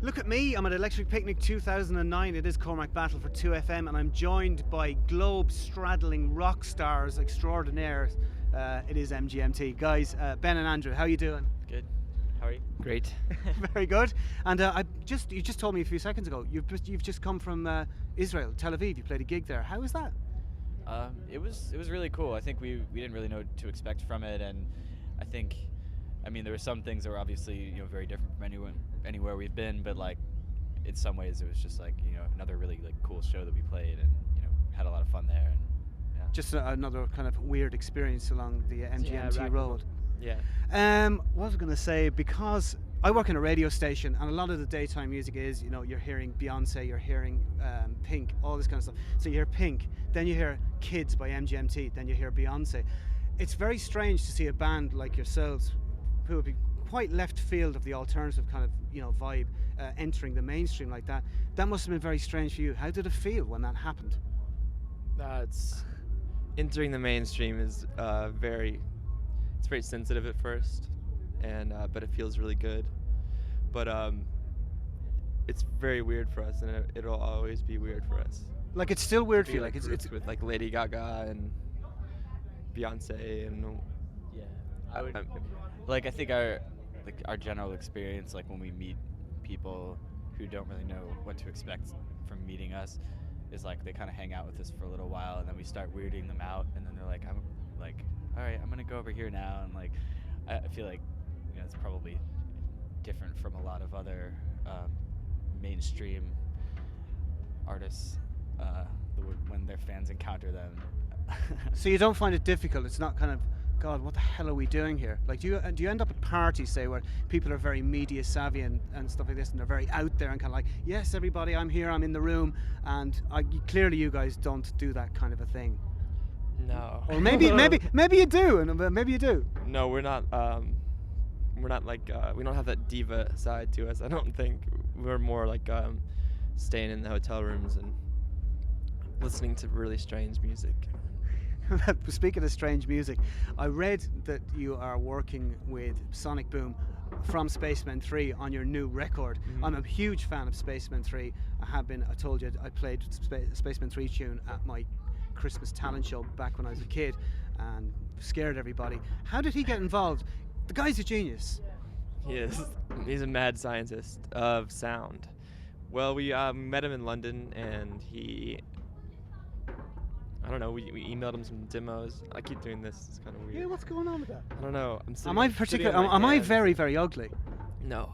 Look at me, I'm at Electric Picnic 2009. It is Cormac Battle for 2FM, and I'm joined by globe-straddling rock stars extraordinaires. It is MGMT. Guys, Ben and Andrew, how are you doing? Good. How are you? Great. Very good. And you just told me a few seconds ago, you've just come from Israel, Tel Aviv. You played a gig there. How was that? It was really cool. I think we didn't really know what to expect from it, and I mean there were some things that were obviously very different from anywhere we've been, but like in some ways it was just like another really like cool show that we played, and had a lot of fun there. And yeah. Just another kind of weird experience along the MGMT road. Yeah. What was I going to say? Because I work in a radio station, and a lot of the daytime music is, you're hearing Beyonce, you're hearing Pink, all this kind of stuff. So you hear Pink, then you hear Kids by MGMT, then you hear Beyonce. It's very strange to see a band like yourselves, who would be quite left field of the alternative kind of vibe, entering the mainstream like that. That must have been very strange for you. How did it feel when that happened? It's entering the mainstream is very sensitive at first, and but it feels really good. But it's very weird for us, and it'll always be weird for us. Like it's still weird for you. Like it's with like Lady Gaga and Beyonce and. Yeah. I think our general experience, like when we meet people who don't really know what to expect from meeting us, is like they kind of hang out with us for a little while, and then we start weirding them out, and then they're like, all right, I'm gonna go over here now, and like I feel like it's probably different from a lot of other mainstream artists when their fans encounter them. So you don't find it difficult? It's not kind of, God, what the hell are we doing here? Like, do you end up at parties, say, where people are very media savvy and stuff like this, and they're very out there and kind of like, yes, everybody, I'm here, I'm in the room, and clearly you guys don't do that kind of a thing. No. Or maybe you do, and maybe you do. No, we're not like we don't have that diva side to us. I don't think. We're more like staying in the hotel rooms and listening to really strange music. Speaking of strange music, I read that you are working with Sonic Boom from Spacemen 3 on your new record. Mm-hmm. I'm a huge fan of Spacemen 3. I have been. I told you I played Spacemen 3 tune at my Christmas talent show back when I was a kid and scared everybody. How did he get involved? The guy's a genius. He is. He's a mad scientist of sound. Well, we met him in London, and I don't know, we emailed him some demos. I keep doing this, it's kind of weird. Yeah, what's going on with that? I don't know. Am I very, very ugly? No.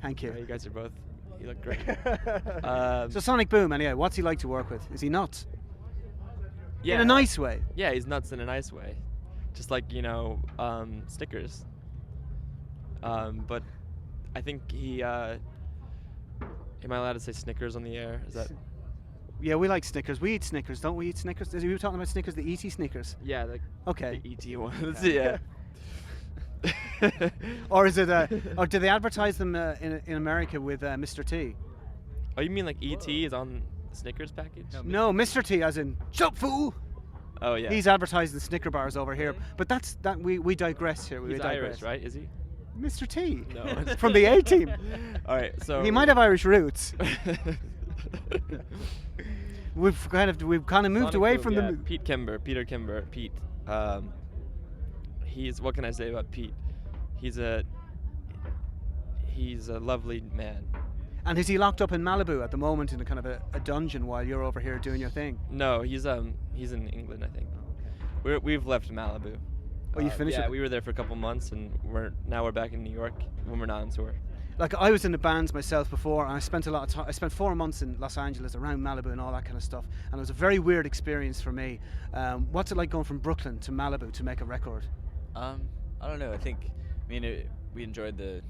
Thank you. You guys are both, you look great. So Sonic Boom, anyway, what's he like to work with? Is he nuts? Yeah. In a nice way? Yeah, he's nuts in a nice way. Just like, Snickers. But I think he, am I allowed to say Snickers on the air? Is that... Yeah, we like Snickers. We eat Snickers, don't we? Eat Snickers. We were talking about Snickers, the ET Snickers. Yeah, okay. The ET ones. Yeah. Or is it? Or do they advertise them in America with Mr. T? Oh, you mean like ET is on the Snickers package? No, Mr. T, as in shut fool. Oh yeah. He's advertising Snicker bars over here, but we digress here. He's Irish, right? Is he? Mr. T. No. From the A Team. All right, so he might have Irish roots. We've kind of moved away from the Peter Kimber. Pete. He's, what can I say about Pete? He's a lovely man. And is he locked up in Malibu at the moment in a kind of a dungeon while you're over here doing your thing? No, he's in England, I think. Okay. We've left Malibu. Oh, you finished? Yeah, we were there for a couple months, and we're back in New York when we're not on tour. Like, I was in the bands myself before, and I spent a lot of time. I spent 4 months in Los Angeles, around Malibu and all that kind of stuff, and it was a very weird experience for me. What's it like going from Brooklyn to Malibu to make a record? I don't know. We enjoyed the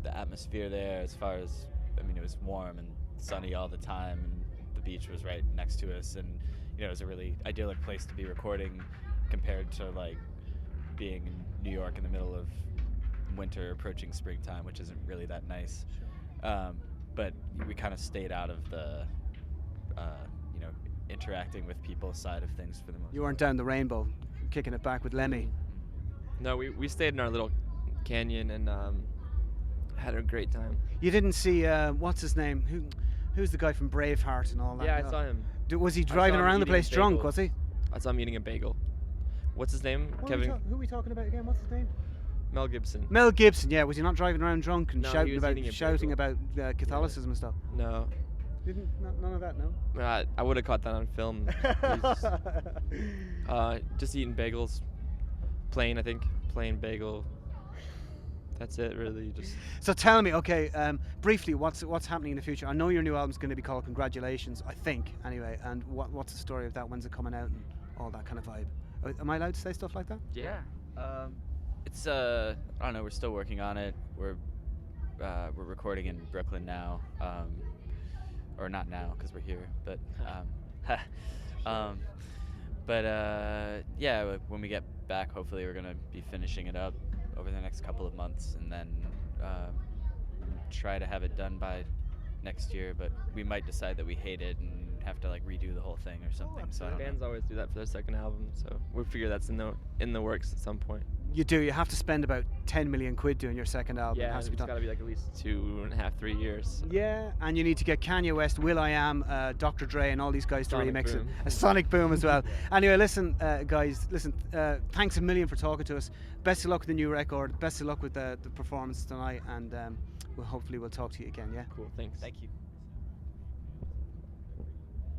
atmosphere there. As far as it was warm and sunny all the time, and the beach was right next to us, and it was a really idyllic place to be recording compared to like being in New York in the middle of winter approaching springtime, which isn't really that nice. But we kind of stayed out of the interacting with people side of things for the most part. You weren't down the rainbow kicking it back with Lemmy. No, we stayed in our little canyon, and had a great time. You didn't see what's his name? Who's the guy from Braveheart and all that? Yeah, I saw him. Was he I saw driving him around the eating place drunk? bagels. Was he? I saw him eating a bagel. What's his name? Who Kevin are we talking about again? What's his name? Mel Gibson. Mel Gibson. Yeah, was he not driving around drunk and No, he shouting was about eating a bagel. Catholicism and stuff? No, None of that. No. I would have caught that on film. Just eating bagels, plain bagel. That's it, really. Just So tell me, okay, briefly, what's happening in the future? I know your new album's going to be called Congratulations, I think, anyway. And what's the story of that? When's it coming out and all that kind of vibe? Am I allowed to say stuff like that? Yeah. It's I don't know. We're still working on it. We're recording in Brooklyn now, or not now because we're here. But yeah. When we get back, hopefully we're gonna be finishing it up over the next couple of months, and then try to have it done by next year. But we might decide that we hate it and have to like redo the whole thing or something. So I don't know. bands always do that for their second album, so we figure that's in the works at some point. You do. You have to spend about 10 million quid doing your second album. It Yeah, has to be it's done. got to be like at least 2.5, 3 years. Yeah, and you need to get Kanye West, Will.i.am, Dr. Dre, and all these guys Sonic to remix Boom. it. A Sonic Boom as well. Anyway, listen, guys, thanks a million for talking to us. Best of luck with the new record. Best of luck with the performance tonight, and hopefully we'll talk to you again. Yeah. Cool, thanks. Thank you.